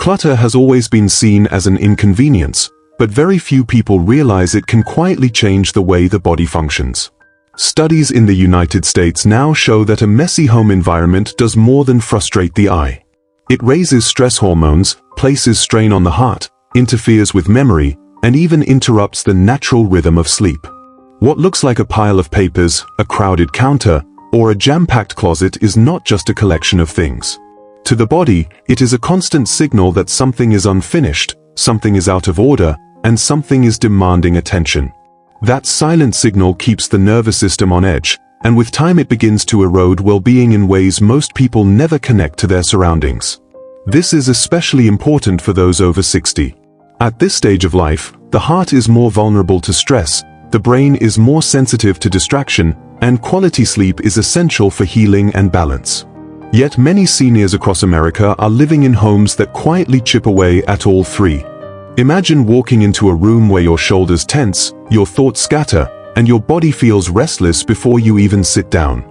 Clutter has always been seen as an inconvenience, but very few people realize it can quietly change the way the body functions. Studies in the United States now show that a messy home environment does more than frustrate the eye. It raises stress hormones, places strain on the heart, interferes with memory, and even interrupts the natural rhythm of sleep. What looks like a pile of papers, a crowded counter, or a jam-packed closet is not just a collection of things. To the body, it is a constant signal that something is unfinished, something is out of order, and something is demanding attention. That silent signal keeps the nervous system on edge, and with time it begins to erode well-being in ways most people never connect to their surroundings. This is especially important for those over 60. At this stage of life, the heart is more vulnerable to stress, the brain is more sensitive to distraction, and quality sleep is essential for healing and balance. Yet many seniors across America are living in homes that quietly chip away at all three. Imagine walking into a room where your shoulders tense, your thoughts scatter, and your body feels restless before you even sit down.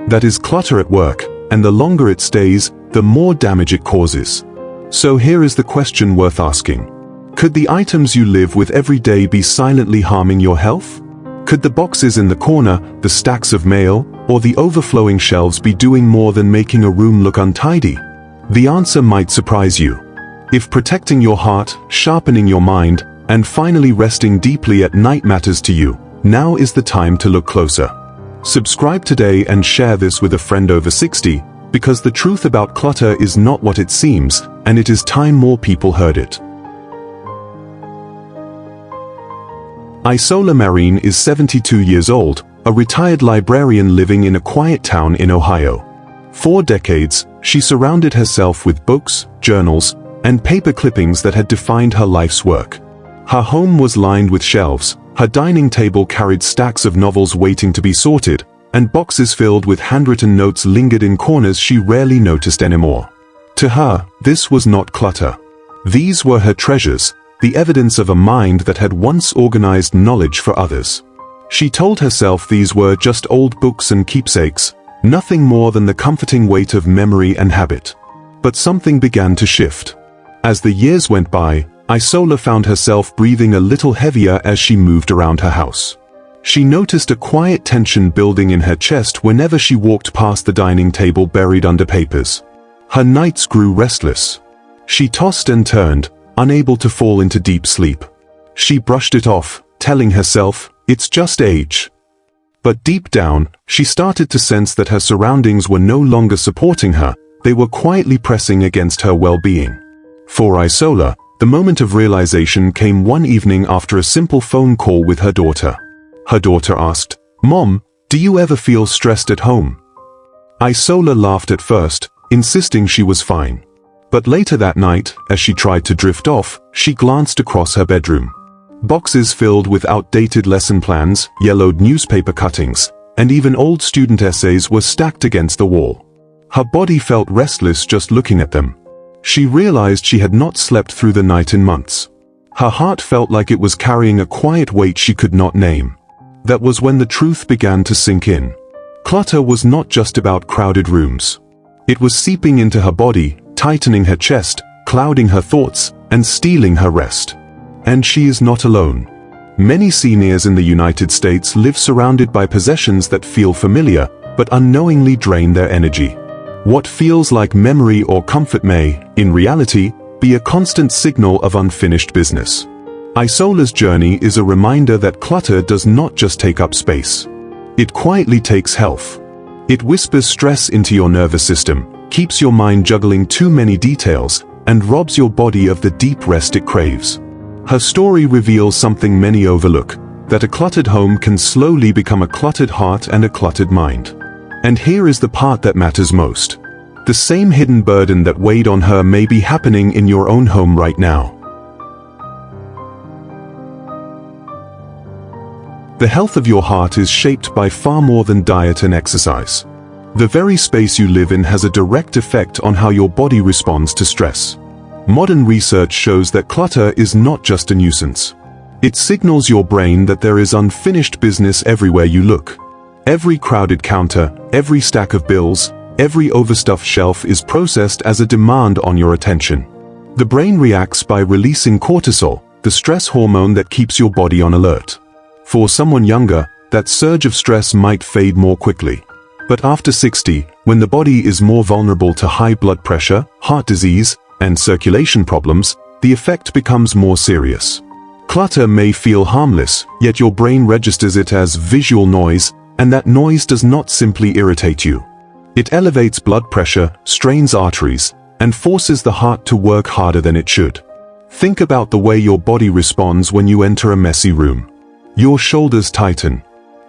That is clutter at work, and the longer it stays, the more damage it causes. So here is the question worth asking. Could the items you live with every day be silently harming your health? Could the boxes in the corner, the stacks of mail, or the overflowing shelves be doing more than making a room look untidy? The answer might surprise you. If protecting your heart, sharpening your mind, and finally resting deeply at night matters to you, now is the time to look closer. Subscribe today and share this with a friend over 60, because the truth about clutter is not what it seems, and it is time more people heard it. Isola Mareen is 72 years old, a retired librarian living in a quiet town in Ohio. For decades, she surrounded herself with books, journals, and paper clippings that had defined her life's work. Her home was lined with shelves, her dining table carried stacks of novels waiting to be sorted, and boxes filled with handwritten notes lingered in corners she rarely noticed anymore. To her, this was not clutter. These were her treasures, the evidence of a mind that had once organized knowledge for others. She told herself these were just old books and keepsakes, nothing more than the comforting weight of memory and habit. But something began to shift. As the years went by, Isola found herself breathing a little heavier as she moved around her house. She noticed a quiet tension building in her chest whenever she walked past the dining table buried under papers. Her nights grew restless. She tossed and turned, unable to fall into deep sleep. She brushed it off, telling herself, "It's just age." But deep down, she started to sense that her surroundings were no longer supporting her, they were quietly pressing against her well-being. For Isola, the moment of realization came one evening after a simple phone call with her daughter. Her daughter asked, "Mom, do you ever feel stressed at home?" Isola laughed at first, insisting she was fine. But later that night, as she tried to drift off, she glanced across her bedroom. Boxes filled with outdated lesson plans, yellowed newspaper cuttings, and even old student essays were stacked against the wall. Her body felt restless just looking at them. She realized she had not slept through the night in months. Her heart felt like it was carrying a quiet weight she could not name. That was when the truth began to sink in. Clutter was not just about crowded rooms. It was seeping into her body, tightening her chest, clouding her thoughts, and stealing her rest. And she is not alone. Many seniors in the United States live surrounded by possessions that feel familiar, but unknowingly drain their energy. What feels like memory or comfort may, in reality, be a constant signal of unfinished business. Isola's journey is a reminder that clutter does not just take up space. It quietly takes health. It whispers stress into your nervous system, keeps your mind juggling too many details, and robs your body of the deep rest it craves. Her story reveals something many overlook, that a cluttered home can slowly become a cluttered heart and a cluttered mind. And here is the part that matters most. The same hidden burden that weighed on her may be happening in your own home right now. The health of your heart is shaped by far more than diet and exercise. The very space you live in has a direct effect on how your body responds to stress. Modern research shows that clutter is not just a nuisance. It signals your brain that there is unfinished business everywhere you look. Every crowded counter, every stack of bills, every overstuffed shelf is processed as a demand on your attention. The brain reacts by releasing cortisol, the stress hormone that keeps your body on alert. For someone younger, that surge of stress might fade more quickly. But after 60, when the body is more vulnerable to high blood pressure, heart disease, and circulation problems, the effect becomes more serious. Clutter may feel harmless, yet your brain registers it as visual noise, and that noise does not simply irritate you. It elevates blood pressure, strains arteries, and forces the heart to work harder than it should. Think about the way your body responds when you enter a messy room. Your shoulders tighten.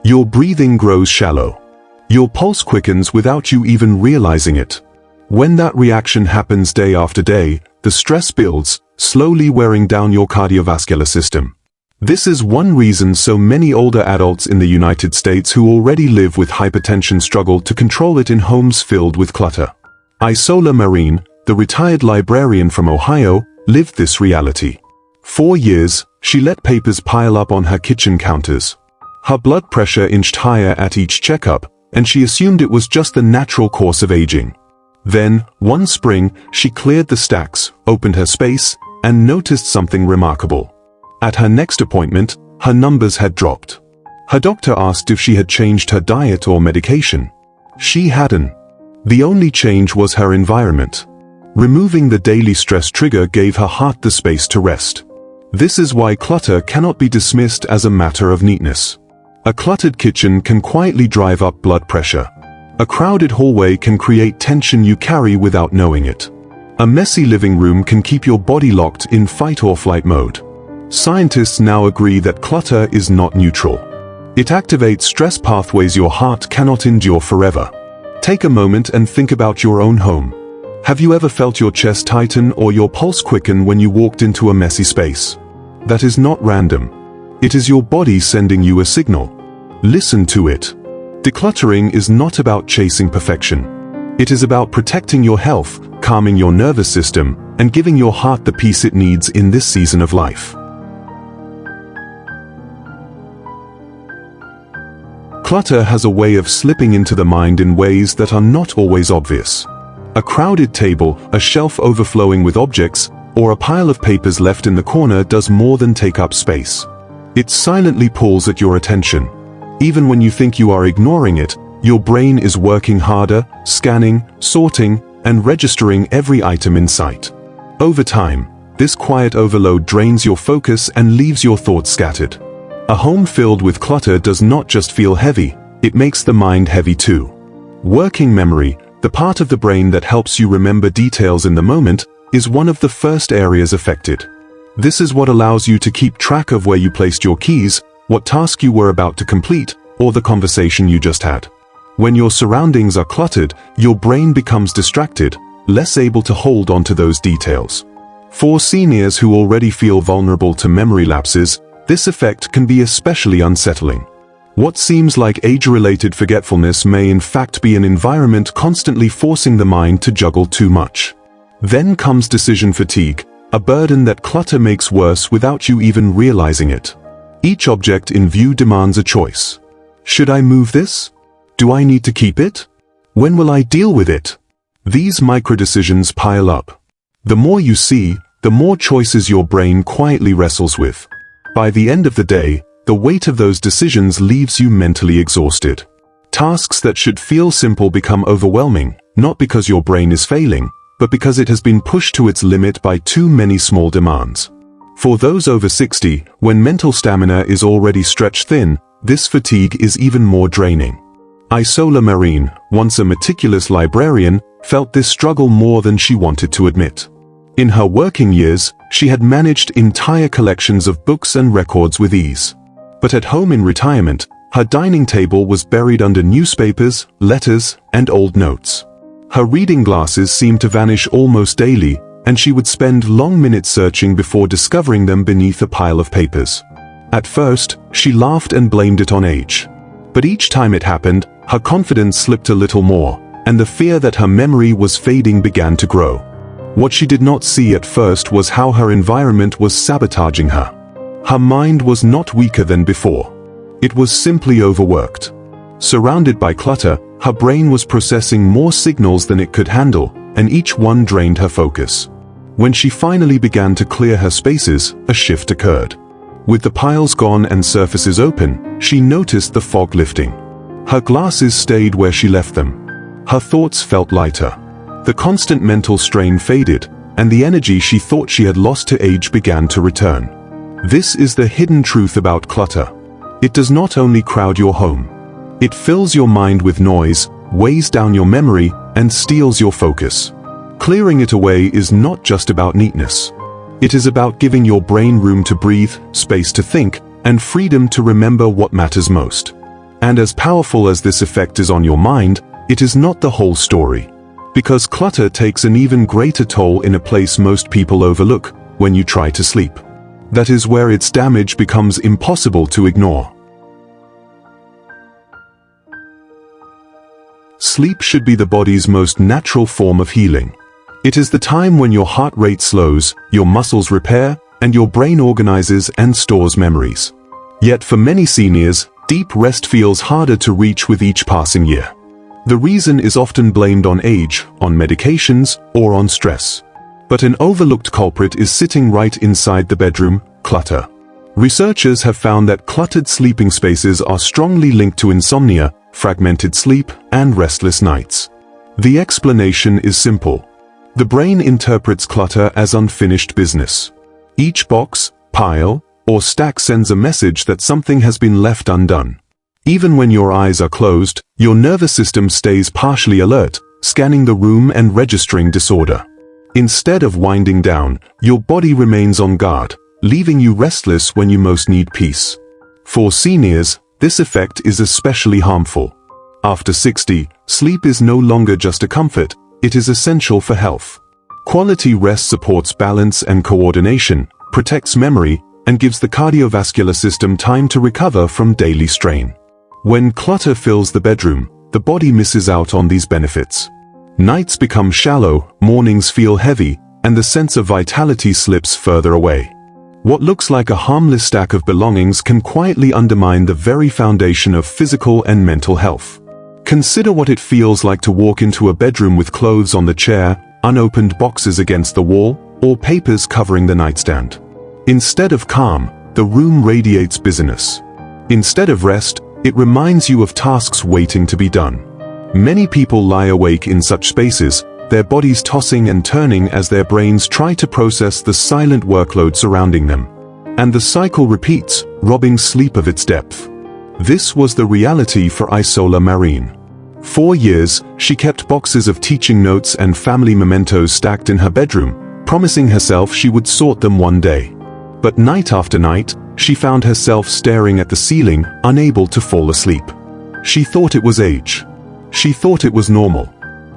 Your breathing grows shallow. Your pulse quickens without you even realizing it. When that reaction happens day after day, the stress builds, slowly wearing down your cardiovascular system. This is one reason so many older adults in the United States who already live with hypertension struggle to control it in homes filled with clutter. Isola Mareen, the retired librarian from Ohio, lived this reality. 4 years, she let papers pile up on her kitchen counters. Her blood pressure inched higher at each checkup, and she assumed it was just the natural course of aging. Then, one spring, she cleared the stacks, opened her space, and noticed something remarkable. At her next appointment, her numbers had dropped. Her doctor asked if she had changed her diet or medication. She hadn't. The only change was her environment. Removing the daily stress trigger gave her heart the space to rest. This is why clutter cannot be dismissed as a matter of neatness. A cluttered kitchen can quietly drive up blood pressure. A crowded hallway can create tension you carry without knowing it. A messy living room can keep your body locked in fight-or-flight mode. Scientists now agree that clutter is not neutral. It activates stress pathways your heart cannot endure forever. Take a moment and think about your own home. Have you ever felt your chest tighten or your pulse quicken when you walked into a messy space? That is not random. It is your body sending you a signal. Listen to it. Decluttering is not about chasing perfection. It is about protecting your health, calming your nervous system, and giving your heart the peace it needs in this season of life. Clutter has a way of slipping into the mind in ways that are not always obvious. A crowded table, a shelf overflowing with objects, or a pile of papers left in the corner does more than take up space. It silently pulls at your attention. Even when you think you are ignoring it, your brain is working harder, scanning, sorting, and registering every item in sight. Over time, this quiet overload drains your focus and leaves your thoughts scattered. A home filled with clutter does not just feel heavy, it makes the mind heavy too. Working memory, the part of the brain that helps you remember details in the moment, is one of the first areas affected. This is what allows you to keep track of where you placed your keys, what task you were about to complete, or the conversation you just had. When your surroundings are cluttered, your brain becomes distracted, less able to hold on to those details. For seniors who already feel vulnerable to memory lapses, this effect can be especially unsettling. What seems like age-related forgetfulness may in fact be an environment constantly forcing the mind to juggle too much. Then comes decision fatigue, a burden that clutter makes worse without you even realizing it. Each object in view demands a choice. Should I move this? Do I need to keep it? When will I deal with it? These micro-decisions pile up. The more you see, the more choices your brain quietly wrestles with. By the end of the day, the weight of those decisions leaves you mentally exhausted. Tasks that should feel simple become overwhelming, not because your brain is failing, but because it has been pushed to its limit by too many small demands. For those over 60, when mental stamina is already stretched thin, this fatigue is even more draining. Isola Mareen, once a meticulous librarian, felt this struggle more than she wanted to admit. In her working years, she had managed entire collections of books and records with ease. But at home in retirement, her dining table was buried under newspapers, letters, and old notes. Her reading glasses seemed to vanish almost daily, and she would spend long minutes searching before discovering them beneath a pile of papers. At first, she laughed and blamed it on age. But each time it happened, her confidence slipped a little more, and the fear that her memory was fading began to grow. What she did not see at first was how her environment was sabotaging her. Her mind was not weaker than before. It was simply overworked. Surrounded by clutter, her brain was processing more signals than it could handle, and each one drained her focus. When she finally began to clear her spaces, a shift occurred. With the piles gone and surfaces open, she noticed the fog lifting. Her glasses stayed where she left them. Her thoughts felt lighter. The constant mental strain faded, and the energy she thought she had lost to age began to return. This is the hidden truth about clutter. It does not only crowd your home. It fills your mind with noise, weighs down your memory, and steals your focus. Clearing it away is not just about neatness. It is about giving your brain room to breathe, space to think, and freedom to remember what matters most. And as powerful as this effect is on your mind, it is not the whole story. Because clutter takes an even greater toll in a place most people overlook: when you try to sleep. That is where its damage becomes impossible to ignore. Sleep should be the body's most natural form of healing. It is the time when your heart rate slows, your muscles repair, and your brain organizes and stores memories. Yet for many seniors, deep rest feels harder to reach with each passing year. The reason is often blamed on age, on medications, or on stress. But an overlooked culprit is sitting right inside the bedroom: clutter. Researchers have found that cluttered sleeping spaces are strongly linked to insomnia, fragmented sleep, and restless nights. The explanation is simple. The brain interprets clutter as unfinished business. Each box, pile, or stack sends a message that something has been left undone. Even when your eyes are closed, your nervous system stays partially alert, scanning the room and registering disorder. Instead of winding down, your body remains on guard, leaving you restless when you most need peace. For seniors, this effect is especially harmful. After 60, sleep is no longer just a comfort, it is essential for health. Quality rest supports balance and coordination, protects memory, and gives the cardiovascular system time to recover from daily strain. When clutter fills the bedroom, the body misses out on these benefits. Nights become shallow, mornings feel heavy, and the sense of vitality slips further away. What looks like a harmless stack of belongings can quietly undermine the very foundation of physical and mental health. Consider what it feels like to walk into a bedroom with clothes on the chair, unopened boxes against the wall, or papers covering the nightstand. Instead of calm, the room radiates busyness. Instead of rest, it reminds you of tasks waiting to be done. Many people lie awake in such spaces, their bodies tossing and turning as their brains try to process the silent workload surrounding them. And the cycle repeats, robbing sleep of its depth. This was the reality for Isola Mareen. 4 years, she kept boxes of teaching notes and family mementos stacked in her bedroom, promising herself she would sort them one day. But night after night, she found herself staring at the ceiling, unable to fall asleep. She thought it was age. She thought it was normal.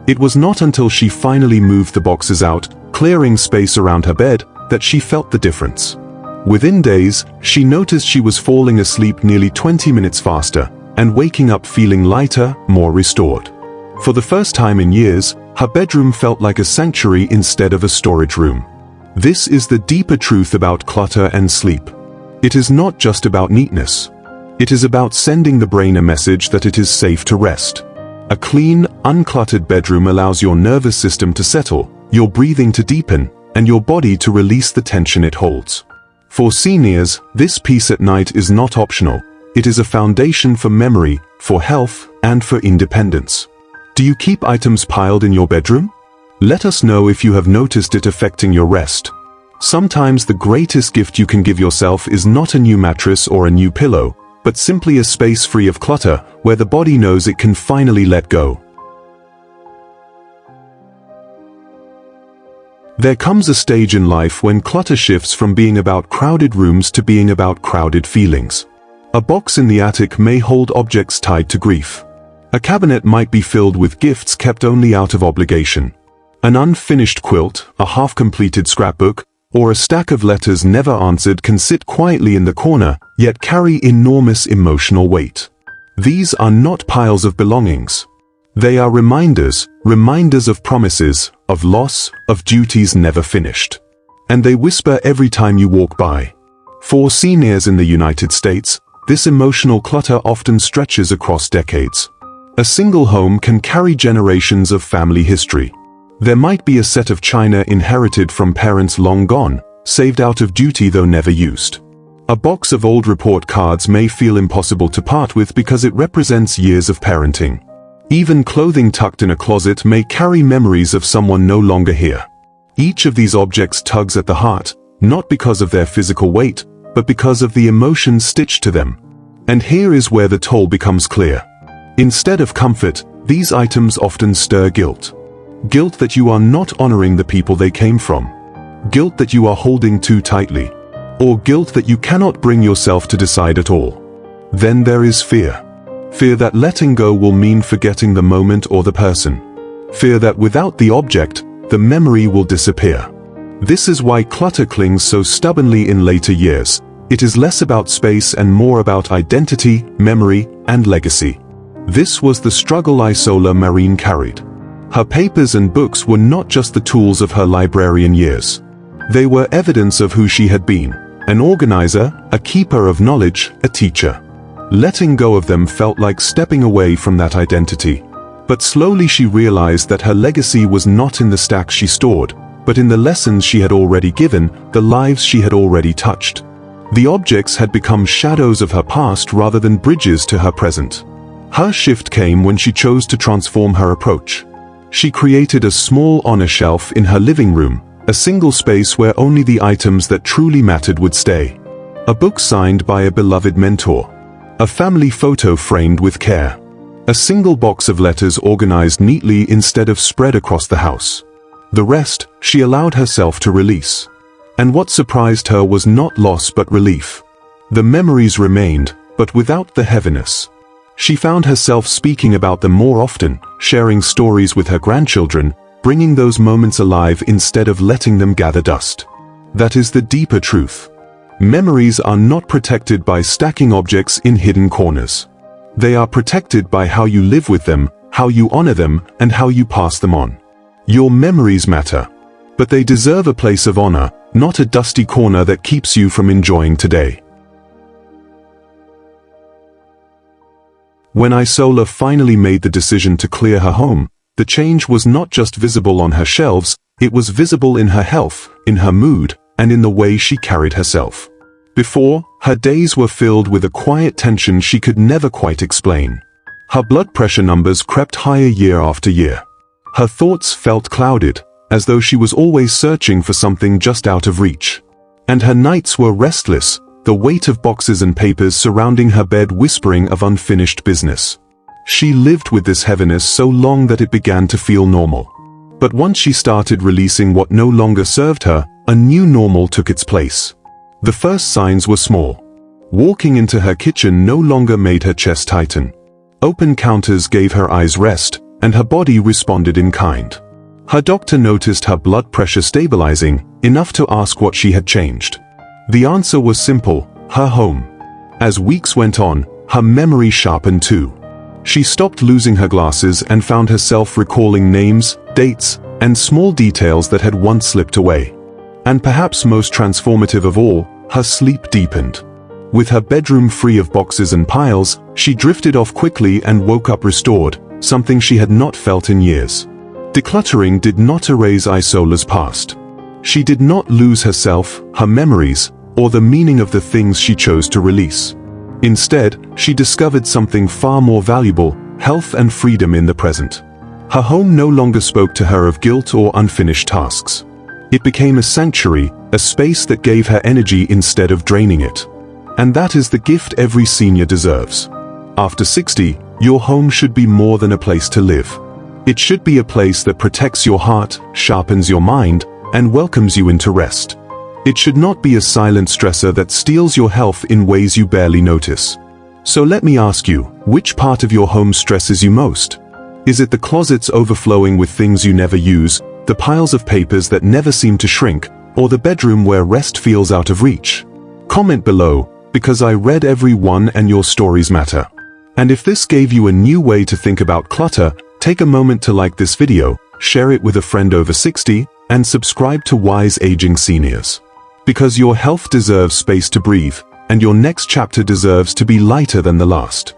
It was not until she finally moved the boxes out, clearing space around her bed, that she felt the difference. Within days, she noticed she was falling asleep nearly 20 minutes faster, and waking up feeling lighter, more restored. For the first time in years, her bedroom felt like a sanctuary instead of a storage room. This is the deeper truth about clutter and sleep. It is not just about neatness. It is about sending the brain a message that it is safe to rest. A clean, uncluttered bedroom allows your nervous system to settle, your breathing to deepen, and your body to release the tension it holds. For seniors, this peace at night is not optional. It is a foundation for memory, for health, and for independence. Do you keep items piled in your bedroom? Let us know if you have noticed it affecting your rest. Sometimes the greatest gift you can give yourself is not a new mattress or a new pillow, but simply a space free of clutter, where the body knows it can finally let go. There comes a stage in life when clutter shifts from being about crowded rooms to being about crowded feelings. A box in the attic may hold objects tied to grief. A cabinet might be filled with gifts kept only out of obligation. An unfinished quilt, a half-completed scrapbook, or a stack of letters never answered can sit quietly in the corner, yet carry enormous emotional weight. These are not piles of belongings. They are reminders of promises, of loss, of duties never finished. And they whisper every time you walk by. For seniors in the United States, this emotional clutter often stretches across decades. A single home can carry generations of family history. There might be a set of china inherited from parents long gone, saved out of duty though never used. A box of old report cards may feel impossible to part with because it represents years of parenting. Even clothing tucked in a closet may carry memories of someone no longer here. Each of these objects tugs at the heart, not because of their physical weight, but because of the emotions stitched to them. And here is where the toll becomes clear. Instead of comfort, these items often stir guilt. Guilt that you are not honoring the people they came from. Guilt that you are holding too tightly. Or guilt that you cannot bring yourself to decide at all. Then there is fear. Fear that letting go will mean forgetting the moment or the person. Fear that without the object, the memory will disappear. This is why clutter clings so stubbornly in later years. It is less about space and more about identity, memory, and legacy. This was the struggle Isola Mareen carried. Her papers and books were not just the tools of her librarian years. They were evidence of who she had been. An organizer, a keeper of knowledge, a teacher. Letting go of them felt like stepping away from that identity. But slowly she realized that her legacy was not in the stacks she stored, but in the lessons she had already given, the lives she had already touched. The objects had become shadows of her past rather than bridges to her present. Her shift came when she chose to transform her approach. She created a small honor shelf in her living room, a single space where only the items that truly mattered would stay. A book signed by a beloved mentor. A family photo framed with care. A single box of letters organized neatly instead of spread across the house. The rest, she allowed herself to release. And what surprised her was not loss but relief. The memories remained, but without the heaviness. She found herself speaking about them more often, sharing stories with her grandchildren, bringing those moments alive instead of letting them gather dust. That is the deeper truth. Memories are not protected by stacking objects in hidden corners. They are protected by how you live with them, how you honor them, and how you pass them on. Your memories matter. But they deserve a place of honor, not a dusty corner that keeps you from enjoying today. When Isola finally made the decision to clear her home, the change was not just visible on her shelves, it was visible in her health, in her mood, and in the way she carried herself. Before, her days were filled with a quiet tension she could never quite explain. Her blood pressure numbers crept higher year after year. Her thoughts felt clouded, as though she was always searching for something just out of reach. And her nights were restless, the weight of boxes and papers surrounding her bed whispering of unfinished business. She lived with this heaviness so long that it began to feel normal. But once she started releasing what no longer served her, a new normal took its place. The first signs were small. Walking into her kitchen no longer made her chest tighten. Open counters gave her eyes rest, and her body responded in kind. Her doctor noticed her blood pressure stabilizing, enough to ask what she had changed. The answer was simple: her home. As weeks went on, her memory sharpened too. She stopped losing her glasses and found herself recalling names, dates, and small details that had once slipped away. And perhaps most transformative of all, her sleep deepened. With her bedroom free of boxes and piles, she drifted off quickly and woke up restored, something she had not felt in years. Decluttering did not erase Isola's past. She did not lose herself, her memories, or the meaning of the things she chose to release. Instead, she discovered something far more valuable: health and freedom in the present. Her home no longer spoke to her of guilt or unfinished tasks. It became a sanctuary, a space that gave her energy instead of draining it. And that is the gift every senior deserves. After 60, your home should be more than a place to live. It should be a place that protects your heart, sharpens your mind, and welcomes you into rest. It should not be a silent stressor that steals your health in ways you barely notice. So let me ask you, which part of your home stresses you most? Is it the closets overflowing with things you never use, the piles of papers that never seem to shrink, or the bedroom where rest feels out of reach? Comment below, because I read every one and your stories matter. And if this gave you a new way to think about clutter, take a moment to like this video, share it with a friend over 60, and subscribe to Wise Aging Seniors. Because your health deserves space to breathe, and your next chapter deserves to be lighter than the last.